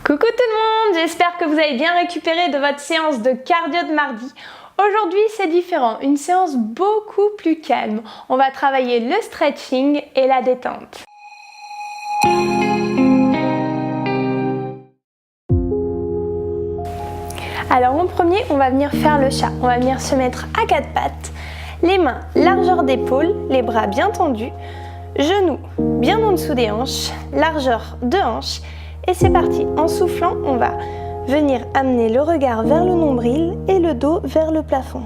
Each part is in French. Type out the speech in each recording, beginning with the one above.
Coucou tout le monde, j'espère que vous avez bien récupéré de votre séance de cardio de mardi. Aujourd'hui c'est différent, une séance beaucoup plus calme. On va travailler le stretching et la détente. Alors en premier, on va venir faire le chat. On va venir se mettre à quatre pattes, les mains largeur d'épaule, les bras bien tendus, genoux bien en dessous des hanches, largeur de hanches. Et c'est parti, en soufflant, on va venir amener le regard vers le nombril et le dos vers le plafond.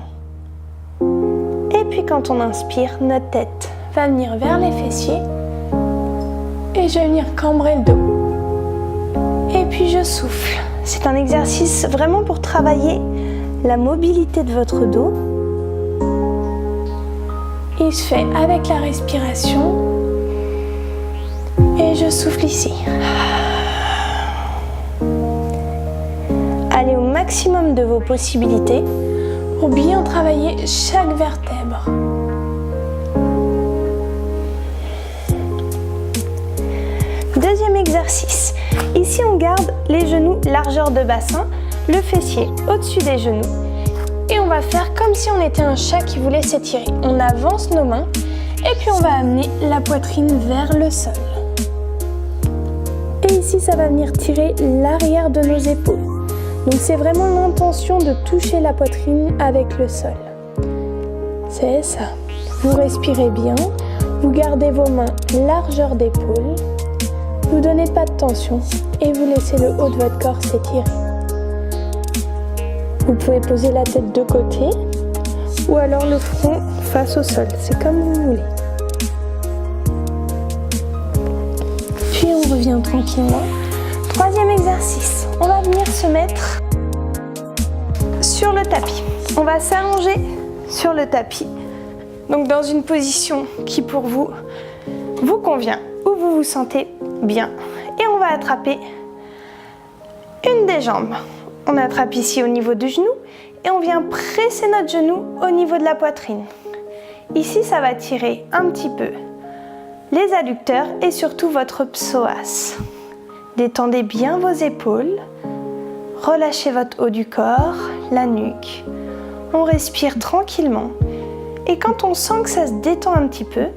Et puis quand on inspire, notre tête va venir vers les fessiers et je vais venir cambrer le dos. Et puis je souffle. C'est un exercice vraiment pour travailler la mobilité de votre dos. Il se fait avec la respiration et je souffle ici. Allez au maximum de vos possibilités pour bien travailler chaque vertèbre. Deuxième exercice. Ici, on garde les genoux largeur de bassin, le fessier au-dessus des genoux. Et on va faire comme si on était un chat qui voulait s'étirer. On avance nos mains et puis on va amener la poitrine vers le sol. Et ici, ça va venir tirer l'arrière de nos épaules. Donc c'est vraiment l'intention de toucher la poitrine avec le sol. C'est ça. Vous respirez bien, vous gardez vos mains largeur d'épaule, vous ne donnez pas de tension et vous laissez le haut de votre corps s'étirer. Vous pouvez poser la tête de côté ou alors le front face au sol, c'est comme vous voulez. Puis on revient tranquillement. Troisième exercice, on va venir se mettre sur le tapis. On va s'allonger sur le tapis, donc dans une position qui pour vous convient, où vous vous sentez bien. Et on va attraper une des jambes. On attrape ici au niveau du genou et on vient presser notre genou au niveau de la poitrine. Ici, ça va tirer un petit peu les adducteurs et surtout votre psoas. Détendez bien vos épaules, relâchez votre haut du corps, la nuque. On respire tranquillement et quand on sent que ça se détend un petit peu,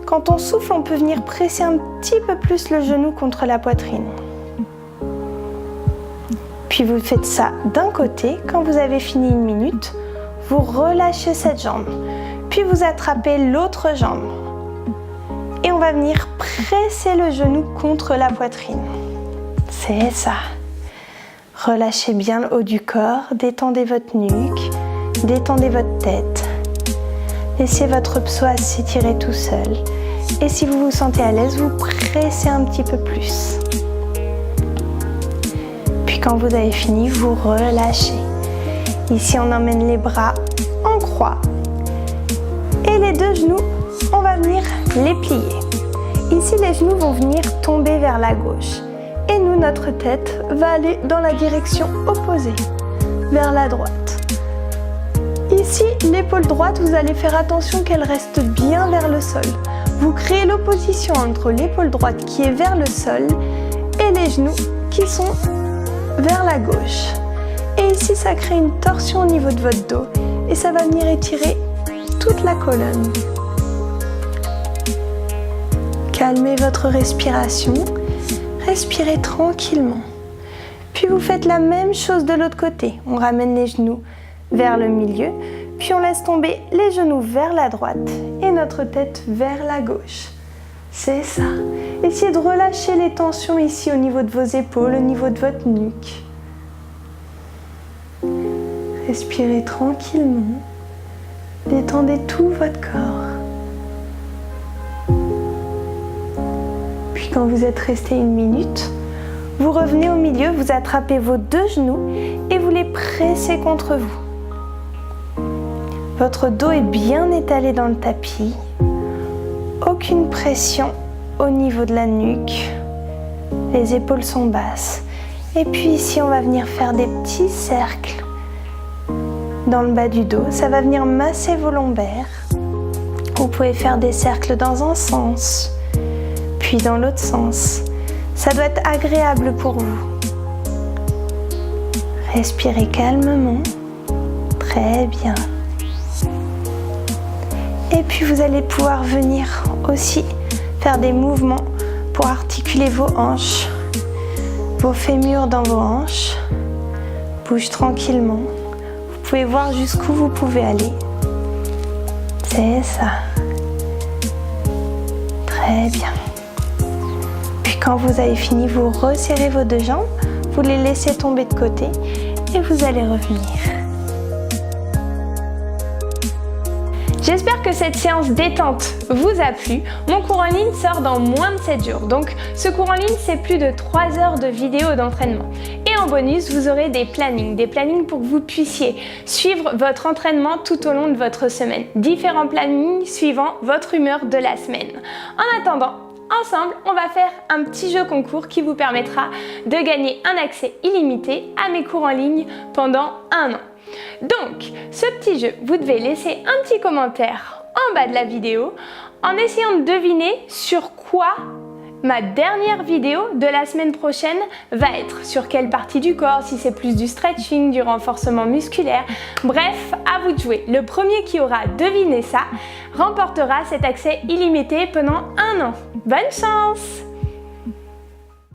quand on souffle, on peut venir presser un petit peu plus le genou contre la poitrine. Puis vous faites ça d'un côté, quand vous avez fini 1 minute, vous relâchez cette jambe, puis vous attrapez l'autre jambe et on va venir presser le genou contre la poitrine. C'est ça. Relâchez bien le haut du corps, détendez votre nuque, détendez votre tête. Laissez votre psoas s'étirer tout seul. Et si vous vous sentez à l'aise, vous pressez un petit peu plus. Puis quand vous avez fini, vous relâchez. Ici, on emmène les bras en croix. Et les deux genoux, on va venir les plier. Ici, les genoux vont venir tomber vers la gauche. Et nous, notre tête va aller dans la direction opposée, vers la droite. Ici, l'épaule droite, vous allez faire attention qu'elle reste bien vers le sol. Vous créez l'opposition entre l'épaule droite qui est vers le sol et les genoux qui sont vers la gauche. Et ici, ça crée une torsion au niveau de votre dos et ça va venir étirer toute la colonne. Calmez votre respiration. Respirez tranquillement. Puis vous faites la même chose de l'autre côté. On ramène les genoux vers le milieu, puis on laisse tomber les genoux vers la droite et notre tête vers la gauche. C'est ça. Essayez de relâcher les tensions ici au niveau de vos épaules, au niveau de votre nuque. Respirez tranquillement. Détendez tout votre corps. Quand vous êtes resté 1 minute, vous revenez au milieu, vous attrapez vos deux genoux et vous les pressez contre vous. Votre dos est bien étalé dans le tapis. Aucune pression au niveau de la nuque. Les épaules sont basses. Et puis ici, on va venir faire des petits cercles dans le bas du dos. Ça va venir masser vos lombaires. Vous pouvez faire des cercles dans un sens, puis dans l'autre sens. Ça doit être agréable pour vous. Respirez calmement. Très bien. Et puis vous allez pouvoir venir aussi faire des mouvements pour articuler vos hanches, vos fémurs dans vos hanches. Bouge tranquillement. Vous pouvez voir jusqu'où vous pouvez aller. C'est ça. Très bien. Puis quand vous avez fini, vous resserrez vos deux jambes, vous les laissez tomber de côté et vous allez revenir. J'espère que cette séance détente vous a plu. Mon cours en ligne sort dans moins de 7 jours. Donc ce cours en ligne, c'est plus de 3 heures de vidéos d'entraînement. Et en bonus, vous aurez des plannings pour que vous puissiez suivre votre entraînement tout au long de votre semaine. Différents plannings suivant votre humeur de la semaine. En attendant, ensemble, on va faire un petit jeu concours qui vous permettra de gagner un accès illimité à mes cours en ligne pendant 1 an. Donc, ce petit jeu, vous devez laisser un petit commentaire en bas de la vidéo en essayant de deviner sur quoi ma dernière vidéo de la semaine prochaine va être. Sur quelle partie du corps, si c'est plus du stretching, du renforcement musculaire. Bref, à vous de jouer. Le premier qui aura deviné ça remportera cet accès illimité pendant 1 an. Bonne chance!